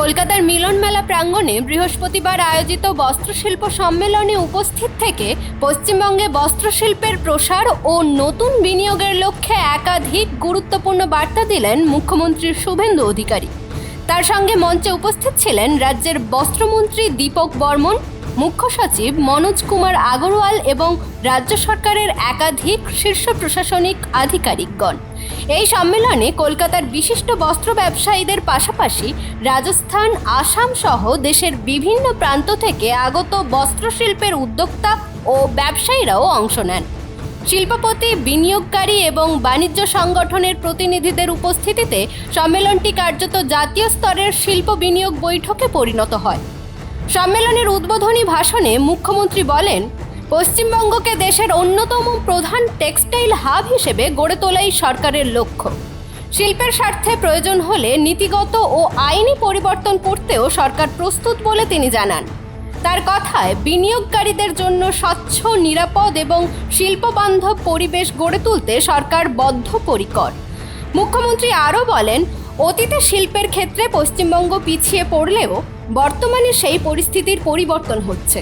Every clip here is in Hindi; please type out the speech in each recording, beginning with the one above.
কলকাতার মিলন মেলা প্রাঙ্গণে বৃহস্পতিবার আয়োজিত বস্ত্রশিল্প সম্মেলনে উপস্থিত থেকে পশ্চিমবঙ্গে বস্ত্রশিল্পের প্রসার ও নতুন বিনিয়োগের লক্ষ্যে একাধিক গুরুত্বপূর্ণ বার্তা দিলেন মুখ্যমন্ত্রী শুভেন্দু অধিকারী। তার সঙ্গে মঞ্চে উপস্থিত ছিলেন রাজ্যের বস্ত্রমন্ত্রী দীপক বর্মন, মুখ্য সচিব মনোজ কুমার আগরওয়াল এবং রাজ্য সরকারের একাধিক শীর্ষ প্রশাসনিক আধিকারিকগণ। এই সম্মেলনে কলকাতার বিশিষ্ট বস্ত্র ব্যবসায়ীদের পাশাপাশি রাজস্থান, আসাম সহ দেশের বিভিন্ন প্রান্ত থেকে আগত বস্ত্রশিল্পের উদ্যোক্তা ও ব্যবসায়ীরাও অংশ নেন। শিল্পপতি, বিনিয়োগকারী এবং বাণিজ্য সংগঠনের প্রতিনিধিদের উপস্থিতিতে সম্মেলনটি কার্যত জাতীয় স্তরের শিল্প বিনিয়োগ বৈঠকে পরিণত হয়। সম্মেলনের উদ্বোধনী ভাষণে মুখ্যমন্ত্রী বলেন, পশ্চিমবঙ্গকে দেশের অন্যতম প্রধান টেক্সটাইল হাব হিসেবে গড়ে তোলাই সরকারের লক্ষ্য। শিল্পের স্বার্থে প্রয়োজন হলে নীতিগত ও আইনি পরিবর্তন করতেও সরকার প্রস্তুত বলে তিনি জানান। তার কথায়, বিনিয়োগকারীদের জন্য স্বচ্ছ, নিরাপদ এবং শিল্পবান্ধব পরিবেশ গড়ে তুলতে সরকার বদ্ধপরিকর। মুখ্যমন্ত্রী আরও বলেন, অতীতে শিল্পের ক্ষেত্রে পশ্চিমবঙ্গ পিছিয়ে পড়লেও বর্তমানে সেই পরিস্থিতির পরিবর্তন হচ্ছে।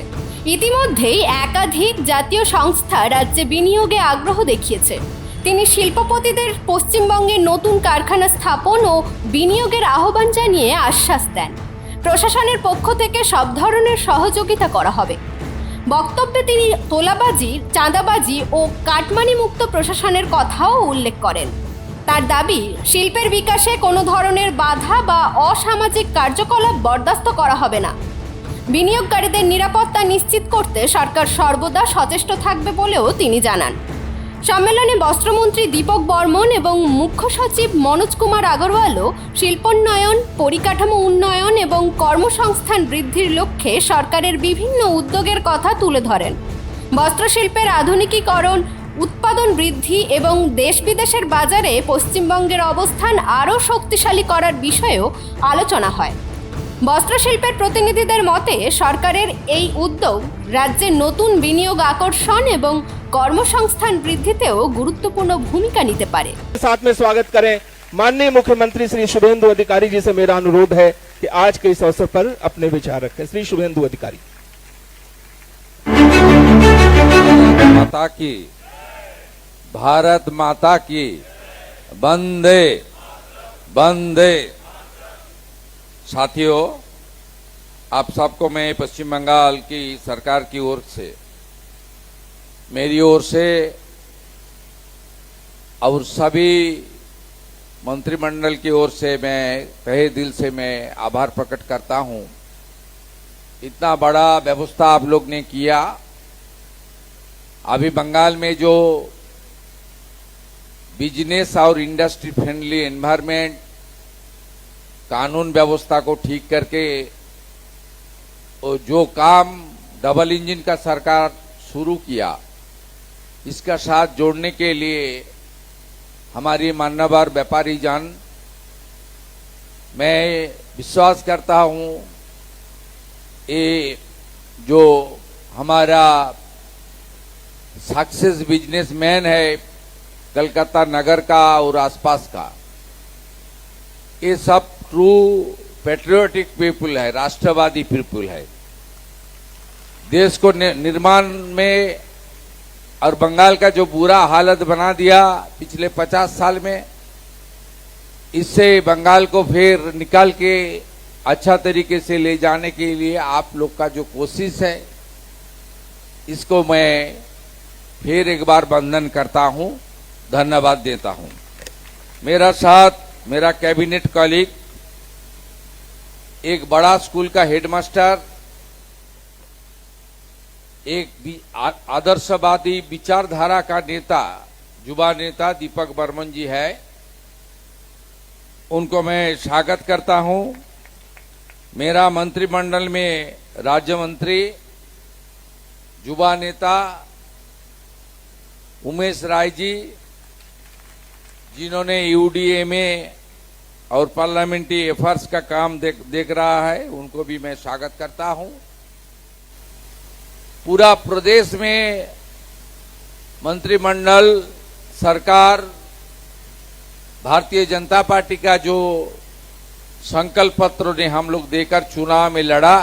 ইতিমধ্যেই একাধিক জাতীয় সংস্থা রাজ্যে বিনিয়োগে আগ্রহ দেখিয়েছে। তিনি শিল্পপতিদের পশ্চিমবঙ্গে নতুন কারখানা স্থাপন ও বিনিয়োগের আহ্বান জানিয়ে আশ্বাস দেন। প্রশাসনের পক্ষ থেকে সব ধরনের সহযোগিতা করা হবে। বক্তব্যে তিনি তোলাবাজি, চাঁদাবাজি ও কাটমানি মুক্ত প্রশাসনের কথাও উল্লেখ করেন। তার দাবি, শিল্পের বিকাশে কোনো ধরনের বাধা বা অসামাজিক কার্যকলাপ বরদাস্ত করা হবে না। বিনিয়োগকারীদের নিরাপত্তা নিশ্চিত করতে সরকার সর্বদা সচেষ্ট থাকবে বলেও তিনি জানান। সম্মেলনে বস্ত্রমন্ত্রী দীপক বর্মন এবং মুখ্য সচিব মনোজ কুমার আগরওয়ালও শিল্পোন্নয়ন, পরিকাঠামো উন্নয়ন এবং কর্মসংস্থান বৃদ্ধির লক্ষ্যে সরকারের বিভিন্ন উদ্যোগের কথা তুলে ধরেন। বস্ত্রশিল্পের আধুনিকীকরণ, উৎপাদন বৃদ্ধি এবং দেশ বিদেশের বাজারে পশ্চিমবঙ্গের অবস্থান আরও শক্তিশালী করার বিষয়েও আলোচনা হয়। বস্ত্রশিল্পের প্রতিনিধিদের মতে, সরকারের এই উদ্যোগ রাজ্যে নতুন বিনিয়োগ আকর্ষণ এবং কর্মসংস্থান বৃদ্ধিতেও গুরুত্বপূর্ণ ভূমিকা নিতে পারে। साथ में स्वागत करें माननीय मुख्यमंत्री श्री शुभेंदु अधिकारी जी से मेरा अनुरोध है कि आज के इस अवसर पर अपने विचार रखें। श्री शुभेंदु अधिकारी। माता की, भारत माता की, वंदे वंदे। साथियों, आप सबको मैं पश्चिम बंगाल की सरकार की ओर से, मेरी ओर से और सभी मंत्रिमंडल की ओर से मैं तहे दिल से मैं आभार प्रकट करता हूं। इतना बड़ा व्यवस्था आप लोग ने किया। अभी बंगाल में जो बिजनेस और इंडस्ट्री फ्रेंडली एनवायरमेंट, कानून व्यवस्था को ठीक करके और जो काम डबल इंजन का सरकार शुरू किया, इसका साथ जोड़ने के लिए हमारी मान्यवर व्यापारी जन, मैं विश्वास करता हूं ये जो हमारा सक्सेस बिजनेसमैन है कलकत्ता नगर का और आसपास का, ये सब ट्रू पेट्रियोटिक पीपुल है, राष्ट्रवादी पीपुल है। देश को निर्माण में और बंगाल का जो बुरा हालत बना दिया पिछले 50 साल में, इससे बंगाल को फिर निकाल के अच्छा तरीके से ले जाने के लिए आप लोग का जो कोशिश है, इसको मैं फिर एक बार वंदन करता हूं, धन्यवाद देता हूं। मेरा साथ मेरा कैबिनेट कॉलीग, एक बड़ा स्कूल का हेडमास्टर, एक आदर्शवादी विचारधारा का नेता, युवा नेता दीपक बर्मन जी है। उनको मैं स्वागत करता हूं। मेरा मंत्रिमंडल में राज्य मंत्री, युवा नेता उमेश राय जी, जिन्होंने यूडीए में और पार्लियामेंट्री अफेयर्स का काम देख रहा है, उनको भी मैं स्वागत करता हूं। पूरा प्रदेश में मंत्रिमंडल, सरकार, भारतीय जनता पार्टी का जो संकल्प पत्र ने हम लोग देकर चुनाव में लड़ा।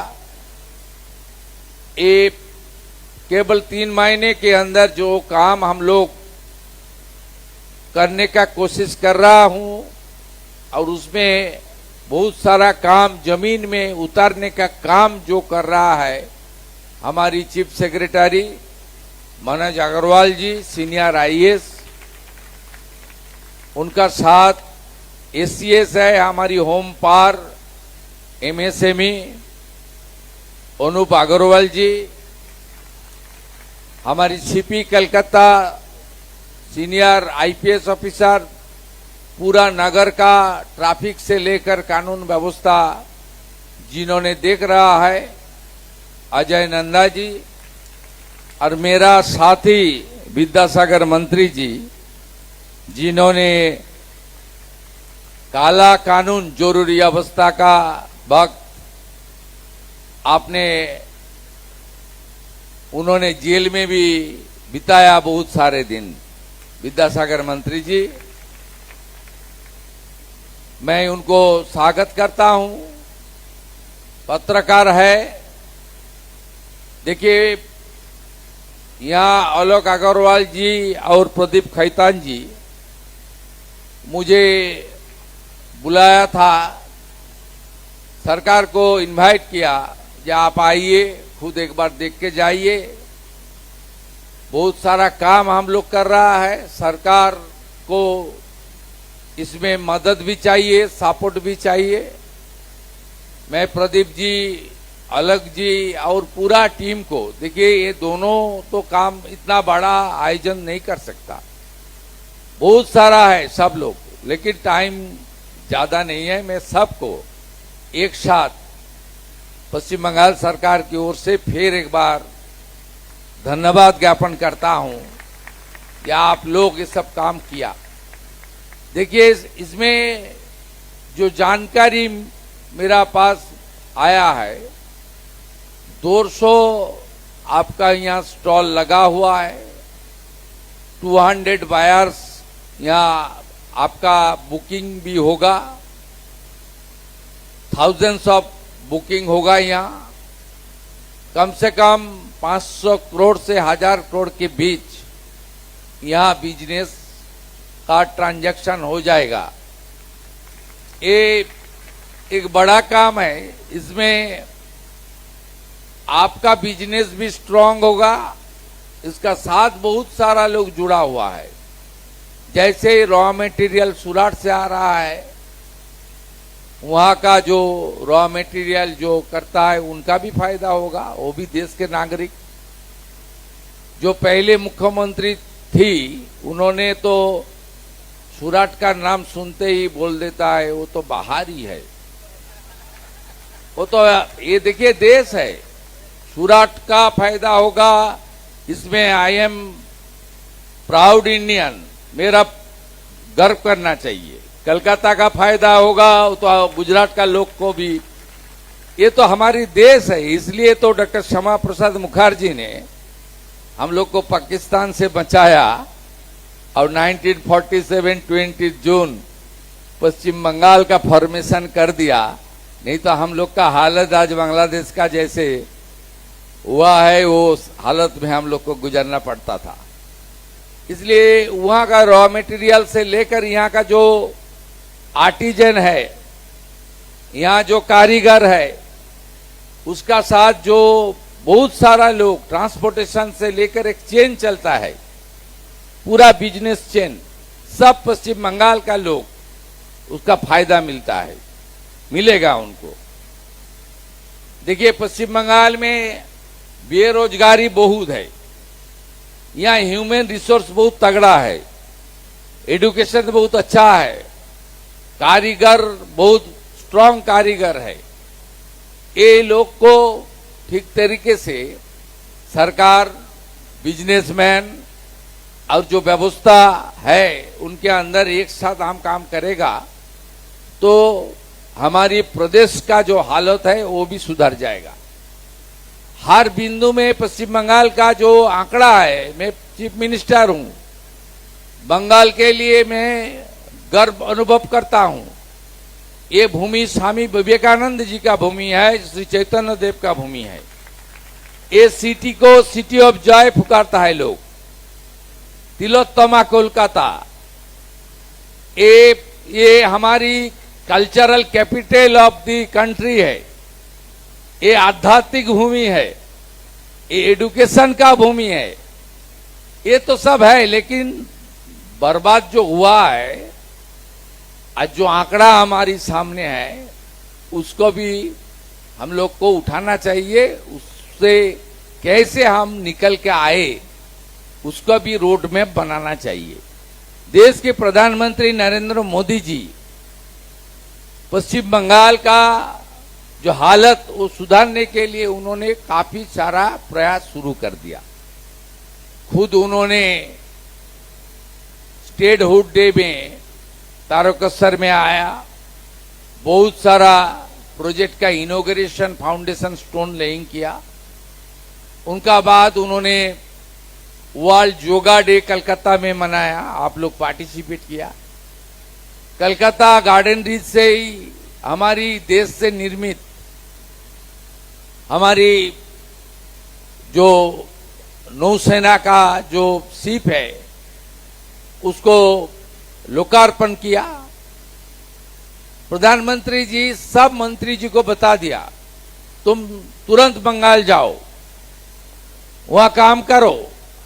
ये केवल 3 महीने के अंदर जो काम हम लोग करने का कोशिश कर रहा हूं, और उसमें बहुत सारा काम जमीन में उतारने का काम जो कर रहा है हमारी chief secretary Manoj Agarwal ji, senior IAS, उनका साथ एससीएस है हमारी home power MSME Anoop Agarwal ji, हमारी CP Calcutta senior IPS officer, पूरा नगर का ट्रैफिक से लेकर कानून व्यवस्था जिन्होंने देख रहा है अजय नंदा जी, और मेरा साथी विद्यासागर मंत्री जी, जिन्होंने काला कानून जरूरी अवस्था का वक्त उन्होंने जेल में भी बिताया बहुत सारे दिन। विद्यासागर मंत्री जी, मैं उनको स्वागत करता हूं। पत्रकार है, देखिए यहाँ आलोक अग्रवाल जी और प्रदीप खैतान जी मुझे बुलाया था, सरकार को इनवाइट किया कि आप आइए, खुद एक बार देख के जाइए। बहुत सारा काम हम लोग कर रहा है, सरकार को इसमें मदद भी चाहिए, सपोर्ट भी चाहिए। मैं प्रदीप जी, अलग जी और पूरा टीम को, देखिए ये दोनों तो काम इतना बड़ा आयोजन नहीं कर सकता, बहुत सारा है सब लोग, लेकिन टाइम ज्यादा नहीं है। मैं सबको एक साथ पश्चिम बंगाल सरकार की ओर से फिर एक बार धन्यवाद ज्ञापन करता हूं कि आप लोग ये सब काम किया। देखिए इसमें जो जानकारी मेरा पास आया है, 200 आपका यहाँ स्टॉल लगा हुआ है, 200 बायर्स यहाँ आपका बुकिंग भी होगा, थाउजेंड्स ऑफ बुकिंग होगा। यहाँ कम से कम 500 करोड़ से 1000 करोड़ के बीच यहाँ बिजनेस का ट्रांजैक्शन हो जाएगा। ये एक बड़ा काम है, इसमें आपका बिजनेस भी स्ट्रांग होगा, इसका साथ बहुत सारा लोग जुड़ा हुआ है। जैसे रॉ मटेरियल सूरत से आ रहा है, वहां का जो रॉ मटेरियल जो करता है उनका भी फायदा होगा, वो भी देश के नागरिक। जो पहले मुख्यमंत्री थी, उन्होंने तो सूरत का नाम सुनते ही बोल देता है वो तो बाहर ही है, वो तो ये देखिए देश है, सूरत का फायदा होगा इसमें। आई एम प्राउड इंडियन, मेरा गर्व करना चाहिए। कलकत्ता का फायदा होगा तो गुजरात का लोग को भी, ये तो हमारी देश है। इसलिए तो डॉक्टर श्यामा प्रसाद मुखर्जी ने हम लोग को पाकिस्तान से बचाया और 1947 20 जून पश्चिम बंगाल का फॉर्मेशन कर दिया, नहीं तो हम लोग का हालत आज बांग्लादेश का जैसे हुआ है, वो हालत में हम लोग को गुजरना पड़ता था। इसलिए वहां का रॉ मटेरियल से लेकर यहाँ का जो आर्टिजन है, यहाँ जो कारीगर है, उसका साथ जो बहुत सारा लोग, ट्रांसपोर्टेशन से लेकर एक चेन चलता है, पूरा बिजनेस चेन, सब पश्चिम बंगाल का लोग उसका फायदा मिलता है, मिलेगा उनको। देखिए पश्चिम बंगाल में बेरोजगारी बहुत है, यहाँ ह्यूमन रिसोर्स बहुत तगड़ा है, एजुकेशन बहुत अच्छा है, कारीगर बहुत स्ट्रांग कारीगर है। ये लोग को ठीक तरीके से सरकार, बिजनेसमैन और जो व्यवस्था है उनके अंदर एक साथ हम काम करेगा तो हमारी प्रदेश का जो हालत है वो भी सुधर जाएगा। हर बिंदु में पश्चिम बंगाल का जो आंकड़ा है, मैं चीफ मिनिस्टर हूं, बंगाल के लिए मैं गर्व अनुभव करता हूं। ये भूमि स्वामी विवेकानंद जी का भूमि है, श्री चैतन्य देव का भूमि है। ये सिटी को सिटी ऑफ जॉय पुकारता है लोग, तिलोत्तमा कोलकाता। ये हमारी cultural capital of the country है, ये आध्यात्मिक भूमि है, ये एजुकेशन का भूमि है, ये तो सब है। लेकिन बर्बाद जो हुआ है, आज जो आंकड़ा हमारी सामने है, उसको भी हम लोग को उठाना चाहिए। उससे कैसे हम निकल के आए, उसका भी रोड मैप बनाना चाहिए। देश के प्रधानमंत्री नरेंद्र मोदी जी पश्चिम बंगाल का जो हालत वो सुधारने के लिए उन्होंने काफी सारा प्रयास शुरू कर दिया। खुद उन्होंने स्टेटहुड डे में तारकेश्वर में आया, बहुत सारा प्रोजेक्ट का इनॉग्रेशन, फाउंडेशन स्टोन लेइंग किया। उनका बाद उन्होंने वर्ल्ड योगा डे कलकत्ता में मनाया, आप लोग पार्टिसिपेट किया। कलकत्ता गार्डन रीच से ही हमारी देश से निर्मित हमारी जो नौसेना का जो शिप है, उसको लोकार्पण किया। प्रधानमंत्री जी सब मंत्री जी को बता दिया, तुम तुरंत बंगाल जाओ, वहां काम करो।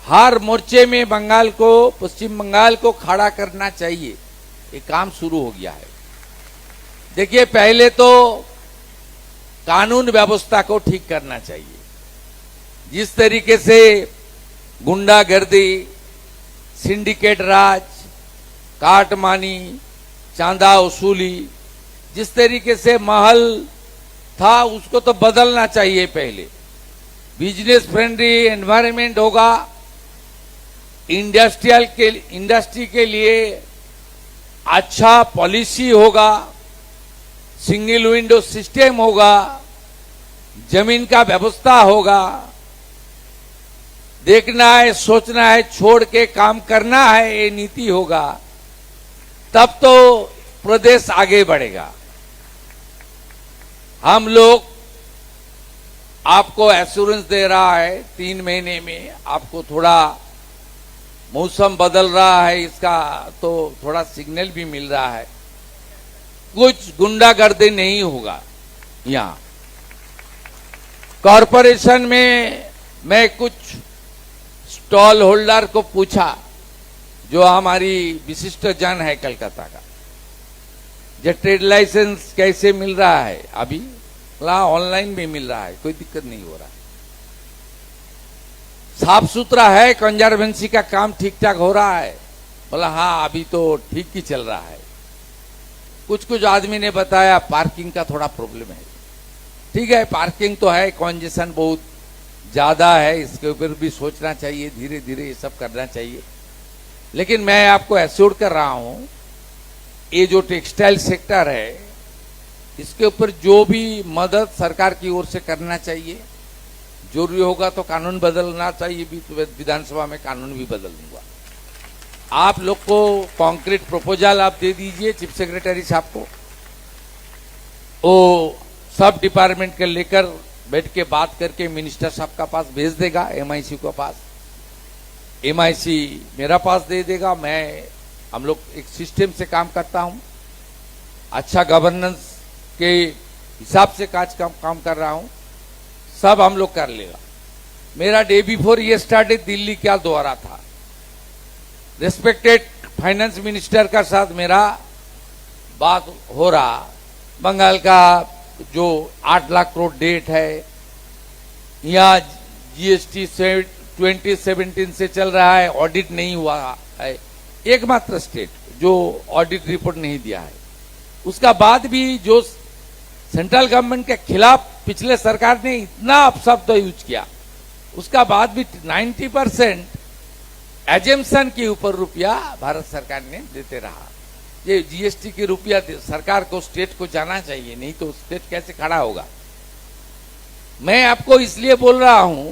हर मोर्चे में बंगाल को, पश्चिम बंगाल को खड़ा करना चाहिए। ये काम शुरू हो गया है। देखिए, पहले तो कानून व्यवस्था को ठीक करना चाहिए। जिस तरीके से गुंडागर्दी, सिंडिकेट राज, काटमानी, चांदा वसूली, जिस तरीके से माहौल था, उसको तो बदलना चाहिए। पहले बिजनेस फ्रेंडली एनवायरनमेंट होगा, इंडस्ट्री के लिए अच्छा पॉलिसी होगा, सिंगल विंडो सिस्टम होगा, जमीन का व्यवस्था होगा। देखना है, सोचना है, छोड़ के काम करना है, ये नीति होगा, तब तो प्रदेश आगे बढ़ेगा। हम लोग आपको एश्योरेंस दे रहा है, 3 महीने में आपको थोड़ा मौसम बदल रहा है, इसका तो थोड़ा सिग्नल भी मिल रहा है। कुछ गुंडागर्दी नहीं होगा। यहां कॉरपोरेशन में मैं कुछ स्टॉल होल्डर को पूछा, जो हमारी विशिष्ट जन है कलकत्ता का, जो ट्रेड लाइसेंस कैसे मिल रहा है। अभी ऑनलाइन भी मिल रहा है, कोई दिक्कत नहीं हो रहा। साफ सुथरा है, कंजर्वेंसी का काम ठीक ठाक हो रहा है। बोला हाँ, अभी तो ठीक ही चल रहा है। कुछ आदमी ने बताया पार्किंग का थोड़ा प्रॉब्लम है। ठीक है, पार्किंग तो है, कॉन्जेशन बहुत ज्यादा है, इसके ऊपर भी सोचना चाहिए, धीरे धीरे ये सब करना चाहिए। लेकिन मैं आपको एश्योर कर रहा हूं, ये जो टेक्सटाइल सेक्टर है, इसके ऊपर जो भी मदद सरकार की ओर से करना चाहिए, जरूरी होगा तो कानून बदलना चाहिए भी, तो विधानसभा में कानून भी बदल दूंगा। आप लोग को कॉन्क्रीट प्रपोजल आप दे दीजिए चीफ सेक्रेटरी साहब को, वो सब डिपार्टमेंट के लेकर बैठ के बात करके मिनिस्टर साहब का पास भेज देगा, एमआईसी को पास, एमआईसी मेरा पास दे देगा। हम लोग एक सिस्टम से काम करता हूं, अच्छा गवर्नेंस के हिसाब से काम कर रहा हूं, सब हम लोग कर लेगा। मेरा डे बिफोर ये स्टार्टेड दिल्ली क्या दौरा था, रेस्पेक्टेड फाइनेंस मिनिस्टर का साथ मेरा बात हो रहा। बंगाल का जो 8 लाख करोड़ डेट है, यहाँ जीएसटी 2017 से चल रहा है, ऑडिट नहीं हुआ है, एकमात्र स्टेट जो ऑडिट रिपोर्ट नहीं दिया है। उसका बाद भी जो सेंट्रल गवर्नमेंट के खिलाफ पिछले सरकार ने इतना अपशब्द यूज किया, उसका बाद भी 90% एजेम्पशन के ऊपर रुपया भारत सरकार ने देते रहा। ये जीएसटी के रुपया सरकार को, स्टेट को जाना चाहिए, नहीं तो स्टेट कैसे खड़ा होगा। मैं आपको इसलिए बोल रहा हूं,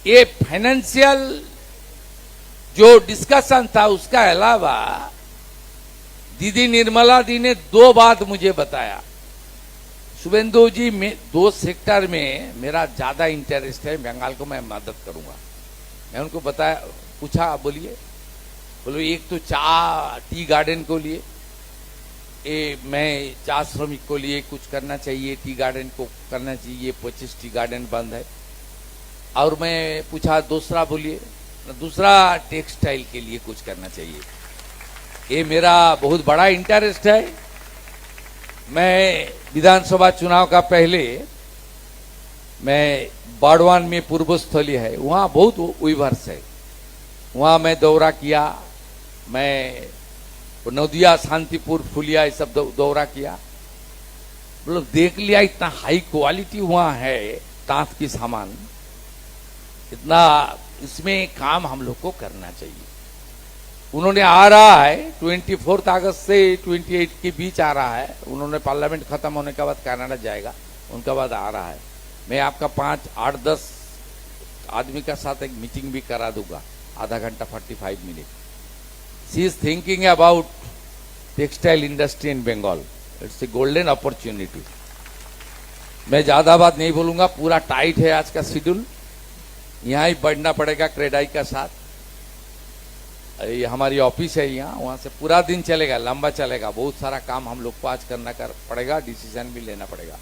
ये फाइनेंशियल जो डिस्कशन था उसका अलावा दीदी निर्मला दी ने 2 बात मुझे बताया, शुभेंदु जी में 2 सेक्टर में मेरा ज्यादा इंटरेस्ट है, बंगाल को मैं मदद करूंगा। मैं उनको बताया, पूछा, बोलिए। बोलो एक तो टी गार्डन को लिए, मैं चा श्रमिक को लिए कुछ करना चाहिए, टी गार्डन को करना चाहिए, 25 टी गार्डन बंद है। और मैं पूछा दूसरा, बोलिए। दूसरा टेक्सटाइल के लिए कुछ करना चाहिए। ये मेरा बहुत बड़ा इंटरेस्ट है। मैं विधानसभा चुनाव का पहले मैं बाड़वान में पूर्वस्थली है, वहां बहुत विवर्स है, वहां मैं दौरा किया। मैं नदिया, शांतिपुर, फुलिया, ये सब दौरा किया। मतलब देख लिया, इतना हाई क्वालिटी वहां है तांत की सामान, इतना इसमें काम हम लोग को करना चाहिए। उन्होंने आ रहा है 24 अगस्त से 28 के बीच आ रहा है। उन्होंने पार्लियामेंट खत्म होने के बाद कनाडा जाएगा, उनके बाद आ रहा है। मैं आपका 5, 8, 10 आदमी का साथ एक मीटिंग भी करा दूंगा, आधा घंटा 45 minute. She is thinking about textile industry in Bengal, it's a golden opportunity. मैं ज्यादा बात नहीं बोलूंगा, पूरा टाइट है आज का शेड्यूल, यहां ही बढ़ना पड़ेगा क्रेडाई का साथ। ये हमारी ऑफिस है यहाँ, वहां से पूरा दिन चलेगा, लंबा चलेगा। बहुत सारा काम हम लोग को आज करना पड़ेगा, डिसीजन भी लेना पड़ेगा।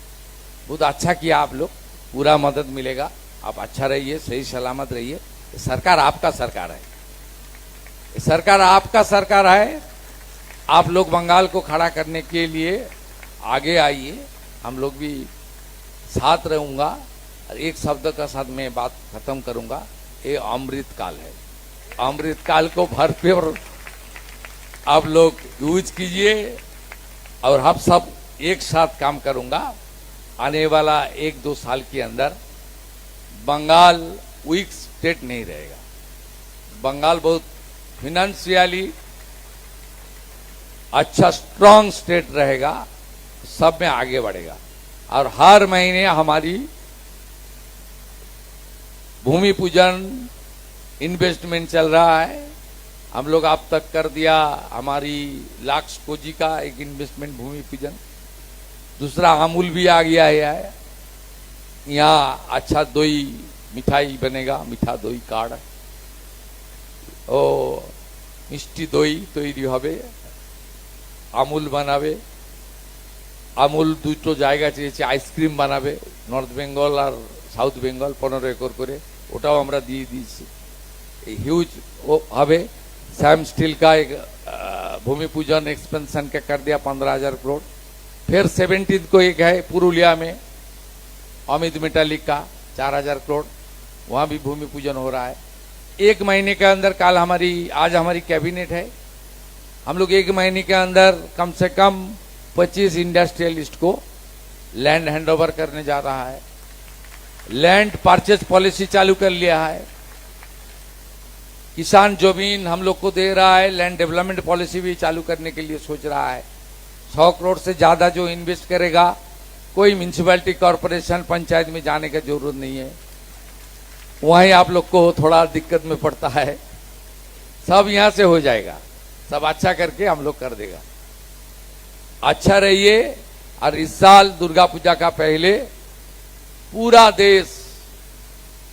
बहुत अच्छा किया आप लोग, पूरा मदद मिलेगा। आप अच्छा रहिए, सही सलामत रहिए। सरकार आपका सरकार है, सरकार आपका सरकार है। आप लोग बंगाल को खड़ा करने के लिए आगे आइए, हम लोग भी साथ रहूंगा। एक शब्द का साथ मैं बात खत्म करूंगा, ये अमृत काल है। अमृत काल को भरपूर आप लोग यूज कीजिए और हम सब एक साथ काम करूंगा। आने वाला 1-2 साल के अंदर बंगाल वीक स्टेट नहीं रहेगा। बंगाल बहुत फाइनेंशियली अच्छा स्ट्रांग स्टेट रहेगा, सब में आगे बढ़ेगा। और हर महीने हमारी भूमि पूजन इन्वेस्टमेंट चल रहा है, हम लोग आप तक कर दिया। हमारी लाक्स कोजी का एक इन्वेस्टमेंट भूमि पूजन। दूसरा अमूल भी आ गया है, यहाँ अच्छा दही मिठाई बनेगा, मीठा दही कार्ड ও মিষ্টি দই তৈরি হবে, আমুল বানাবে। আমুল দুটো জায়গা চেয়েছে, আইসক্রিম বানাবে নর্থ বেঙ্গল আর সাউথ বেঙ্গল 15 একর করে, ওটাও আমরা দিয়ে দিয়েছি। এই হিউজ হবে। सैम स्टील का एक भूमि पूजन एक्सपेंशन का कर दिया 15,000 करोड़। फिर 17 को एक है पुरुलिया में अमित मेटालिक का 4,000 करोड़, वहां भी भूमि पूजन हो रहा है। 1 महीने के अंदर आज हमारी कैबिनेट है, हम लोग 1 महीने के अंदर कम से कम 25 इंडस्ट्रियलिस्ट को लैंड हैंडओवर करने जा रहा है। लैंड परचेज पॉलिसी चालू कर लिया है, किसान जमीन हम लोग को दे रहा है। लैंड डेवलपमेंट पॉलिसी भी चालू करने के लिए सोच रहा है। 100 करोड़ से ज्यादा जो इन्वेस्ट करेगा, कोई म्यूनिसिपैलिटी कॉर्पोरेशन पंचायत में जाने की जरूरत नहीं है। वहीं आप लोग को थोड़ा दिक्कत में पड़ता है, सब यहां से हो जाएगा, सब अच्छा करके हम लोग कर देगा। अच्छा रहिए। और इस साल दुर्गा पूजा का पहले पूरा देश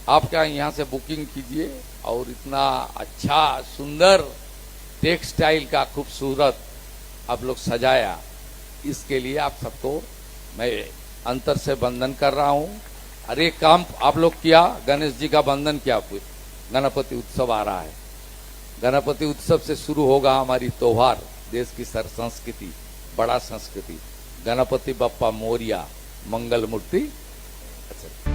आपका यहां से बुकिंग कीजिए और इतना अच्छा सुंदर टेक्सटाइल का खूबसूरत आप लोग सजाया, इसके लिए आप सबको मैं अंतर से वंदन कर रहा हूं। और एक काम आप लोग किया, गणेश जी का वंदन किया। गणपति उत्सव आ रहा है, गणपति उत्सव से शुरू होगा हमारी त्योहार, देश की संस्कृति, बड़ा संस्कृति। गणपति बप्पा मोरिया, मंगल मूर्ति। अच्छा।